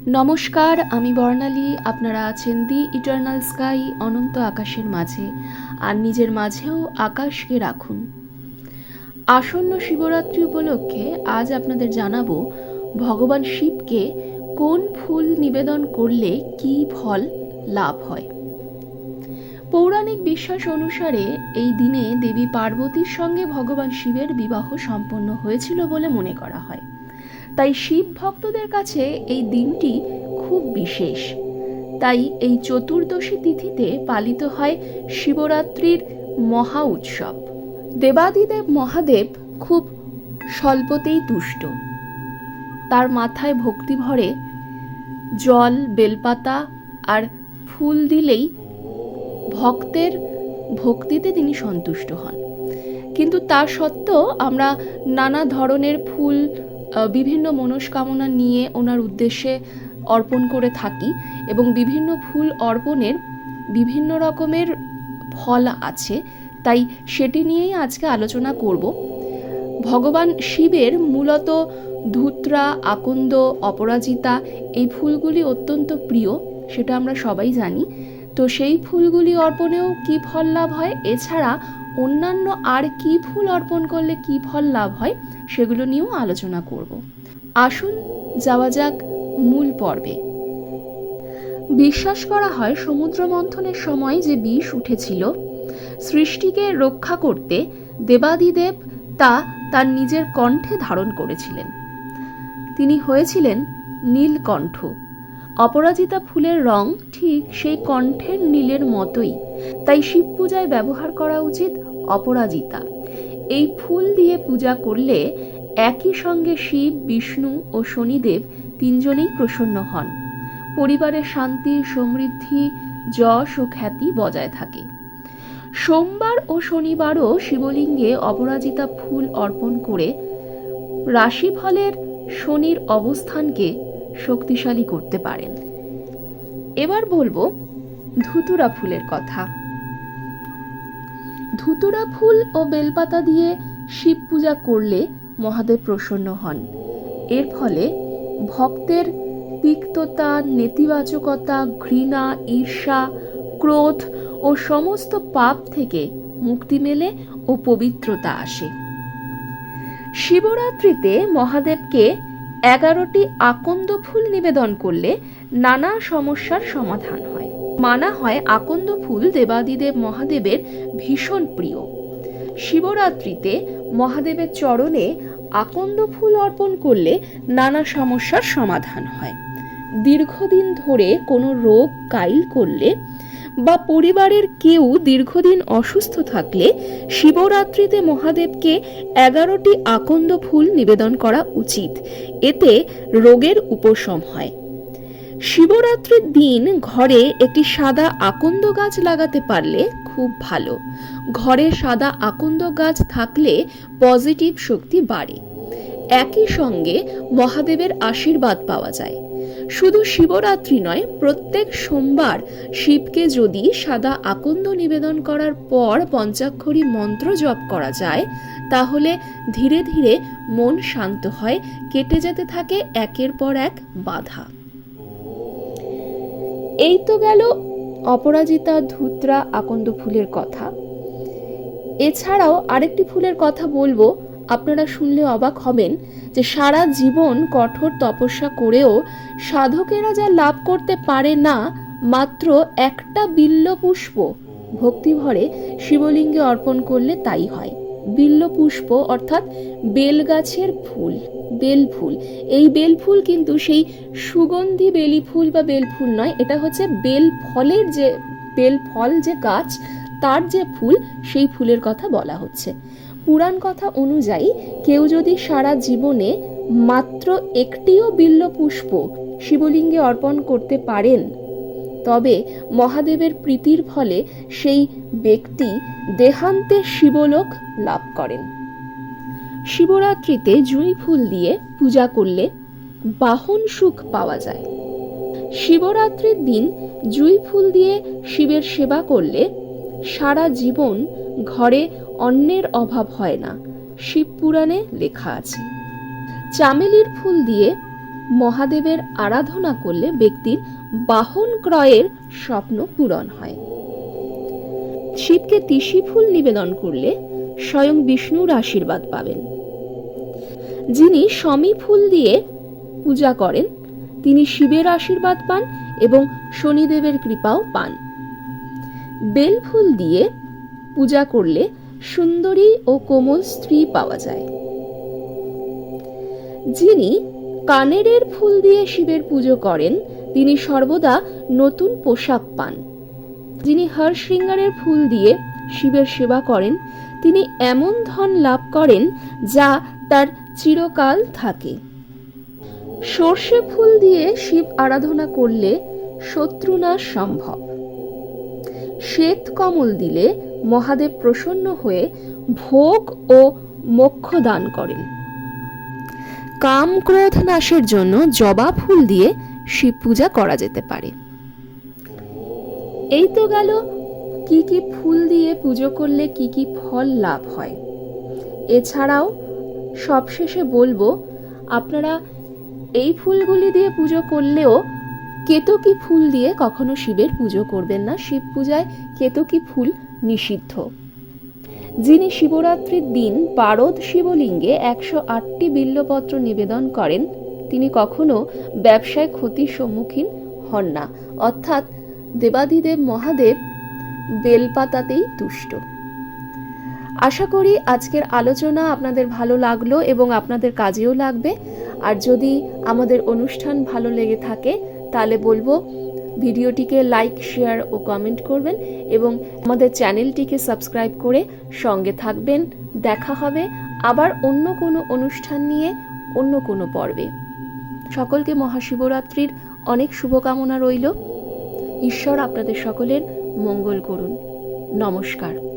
নমস্কার, আমি বর্ণালী। আপনারা আছেন দি ইটার্নাল স্কাই, অনন্ত আকাশের মাঝে, আর নিজের মাঝেও আকাশকে রাখুন। আসন্ন শিবরাত্রি উপলক্ষে আজ আপনাদের জানাবো ভগবান শিবকে কোন ফুল নিবেদন করলে কী ফল লাভ হয়। পৌরাণিক বিশ্বাস অনুসারে এই দিনে দেবী পার্বতীর সঙ্গে ভগবান শিবের বিবাহ সম্পন্ন হয়েছিল বলে মনে করা হয়। তাই শিব ভক্তদের কাছে এই দিনটি খুব বিশেষ। তাই এই চতুর্দশী তিথিতে পালিত হয় শিবরাত্রির মহা উৎসব। দেবাদিদেব মহাদেব খুব স্বল্পতেই তুষ্ট। তার মাথায় ভক্তি ভরে জল, বেলপাতা আর ফুল দিলেই ভক্তের ভক্তিতে তিনি সন্তুষ্ট হন। কিন্তু তা সত্ত্বেও আমরা নানা ধরনের ফুল বিভিন্ন মনস্কামনা নিয়ে ওনার উদ্দেশ্যে অর্পণ করে থাকি, এবং বিভিন্ন ফুল অর্পণের বিভিন্ন রকমের ফল আছে। তাই সেটি নিয়েই আজকে আলোচনা করব। ভগবান শিবের মূলত ধূত্রা, আকন্দ, অপরাজিতা এই ফুলগুলি অত্যন্ত প্রিয়, সেটা আমরা সবাই জানি। তো সেই ফুলগুলি অর্পণেও কী ফল লাভ হয়, এছাড়া অন্যান্য আর কী ফুল অর্পণ করলে কী ফল লাভ হয় সেগুলো নিয়েও আলোচনা করব। আসুন যাওয়া যাক মূল পর্বে। বিশ্বাস করা হয় সমুদ্র মন্থনের সময় যে বিষ উঠেছিল, সৃষ্টিকে রক্ষা করতে দেবাদিদেব তা তার নিজের কণ্ঠে ধারণ করেছিলেন। তিনি হয়েছিলেন নীলকণ্ঠ। অপরাজিতা ফুলের রং ঠিক সেই কণ্ঠের নীলের মতোই, তাই শিব পূজায় ব্যবহার করা উচিত অপরাজিতা। এই ফুল দিয়ে পূজা করলে একই সঙ্গে শিব, বিষ্ণু ও শনিদেব তিনজনেই প্রসন্ন হন। পরিবারের শান্তি, সমৃদ্ধি, যশ ও খ্যাতি বজায় থাকে। সোমবার ও শনিবারও শিবলিঙ্গে অপরাজিতা ফুল অর্পণ করে রাশিফলের শনির অবস্থানকে শক্তিশালী করতে পারেন। এবার বলবো ধুতুরা ফুলের কথা। ধুতুরা ফুল ও বেলপাতা দিয়ে শিব পূজা করলে মহাদেব প্রসন্ন হন। এর ফলে ভক্তের তিক্ততা, নেতিবাচকতা, ঘৃণা, ঈর্ষা, ক্রোধ ও সমস্ত পাপ থেকে মুক্তি মেলে ও পবিত্রতা আসে। শিবরাত্রিতে মহাদেবকে 11টি আকন্দ ফুল নিবেদন করলে নানা সমস্যার সমাধান হয়। মানা হয় আকন্দ ফুল দেবাদিদেব মহাদেবের ভীষণ প্রিয়। শিবরাত্রিতে মহাদেবের চরণে আকন্দ ফুল অর্পণ করলে নানা সমস্যার সমাধান হয়। দীর্ঘদিন ধরে কোনো রোগ কাইল করলে বা পরিবারের কেউ দীর্ঘদিন অসুস্থ থাকলে শিবরাত্রিতে মহাদেবকে 11টি আকন্দ ফুল নিবেদন করা উচিত। এতে রোগের উপশম হয়। শিবরাত্রির দিন ঘরে একটি সাদা আকন্দ গাছ লাগাতে পারলে খুব ভালো। ঘরে সাদা আকন্দ গাছ থাকলে পজিটিভ শক্তি বাড়ে। একই সঙ্গে মহাদেবের আশীর্বাদ পাওয়া যায়। শুধু শিবরাত্রি নয়, প্রত্যেক সোমবার শিবকে যদি সাদা আকন্দ নিবেদন করার পর পঞ্চাক্ষরী মন্ত্র জপ করা যায়, তাহলে ধীরে ধীরে মন শান্ত হয়, কেটে যেতে থাকে একের পর এক বাধা। এই তো গেল অপরাজিতা, ধূত্রা, আকন্দ ফুলের কথা। এছাড়াও আরেকটি ফুলের কথা বলবো, আপনারা শুনলে অবাক হবেন যে সারা জীবন কঠোর তপস্যা করেও সাধকেরা যা লাভ করতে পারে না, মাত্র একটা বিল্ল পুষ্প ভক্তিভরে শিবলিঙ্গে অর্পণ করলে তাই হয়। বিল্ল পুষ্প অর্থাৎ বেল গাছের ফুল, বেল ফুল। এই বেল ফুল কিন্তু সেই সুগন্ধি বেলি ফুল বা বেল ফুল নয়, এটা হচ্ছে বেল ফলের যে বেল ফল যে গাছ, তার যে ফুল, সেই ফুলের কথা বলা হচ্ছে। পুরাণ কথা অনুযায়ী কেউ যদি সারা জীবনে মাত্র একটিও বিল্ল পুষ্প শিবলিঙ্গে অর্পণ করতে পারেন, তবে মহাদেবের প্রীতির ফলে সেই ব্যক্তি দেহান্তে শিবলোক লাভ করেন। শিবরাত্রিতে জুঁই ফুল দিয়ে পূজা করলে বাহন সুখ পাওয়া যায়। শিবরাত্রির দিন জুঁই ফুল দিয়ে শিবের সেবা করলে সারা জীবন ঘরে অন্নের অভাব হয় না, শিবপুরাণে লেখা আছে। চামেলির ফুল দিয়ে মহাদেবের আরাধনা করলে ব্যক্তির বাহন ক্রয়ের স্বপ্ন পূরণ হয়। শিবকে তিসি ফুল নিবেদন করলে স্বয়ং বিষ্ণুর আশীর্বাদ পাবেন। যিনি শমী ফুল দিয়ে পূজা করেন তিনি শিবের আশীর্বাদ পান এবং শনিদেবের কৃপাও পান। বেল ফুল দিয়ে পূজা করলে সুন্দরী ও কোমল স্ত্রী পাওয়া যায়। যিনি কানেরের ফুল দিয়ে শিবের পুজো করেন তিনি সর্বদা নতুন পোশাক পান। যিনি হরশৃঙ্গারের ফুল দিয়ে শিবের সেবা করেন তিনি এমন ধন লাভ করেন যা তার চিরকাল থাকে। সর্ষে ফুল দিয়ে শিব আরাধনা করলে শত্রুনাশ সম্ভব। শ্বেত কমল দিলে মহাদেব প্রসন্ন হয়ে ভোগ ও মোক্ষ দান করেন। কাম ক্রোধ নাশের জন্য জবা ফুল দিয়ে শিব পূজা করা যেতে পারে। এই তো গেল কি কি ফুল দিয়ে পুজো করলে কি কি ফল লাভ হয়। এছাড়াও সবশেষে বলবো আপনারা এই ফুলগুলি দিয়ে পুজো করলেও কেতকী ফুল দিয়ে কখনো শিবের পুজো করবেন না। শিব পূজায় কেতকী ফুল নিষিদ্ধ। যিনি শিবরাত্রির দিন পারদ শিবলিঙ্গে 108টি বিল্বপত্র নিবেদন করেন তিনি কখনো ব্যবসায় ক্ষতির সম্মুখীন হন না, অর্থাৎ দেবাধিদেব মহাদেব বেলপাতাতেই তুষ্ট। আশা করি আজকের আলোচনা আপনাদের ভালো লাগলো এবং আপনাদের কাজেও লাগবে। আর যদি আমাদের অনুষ্ঠান ভালো লেগে থাকে তাহলে বলবো ভিডিওটিকে লাইক, শেয়ার ও কমেন্ট করবেন এবং আমাদের চ্যানেলটিকে সাবস্ক্রাইব করে সঙ্গে থাকবেন। দেখা হবে আবার অন্য কোনো অনুষ্ঠান নিয়ে অন্য কোনো পর্বে। সকলকে মহাশিবরাত্রির অনেক শুভকামনা রইল। ঈশ্বর আপনাদের সকলের মঙ্গল করুন। নমস্কার।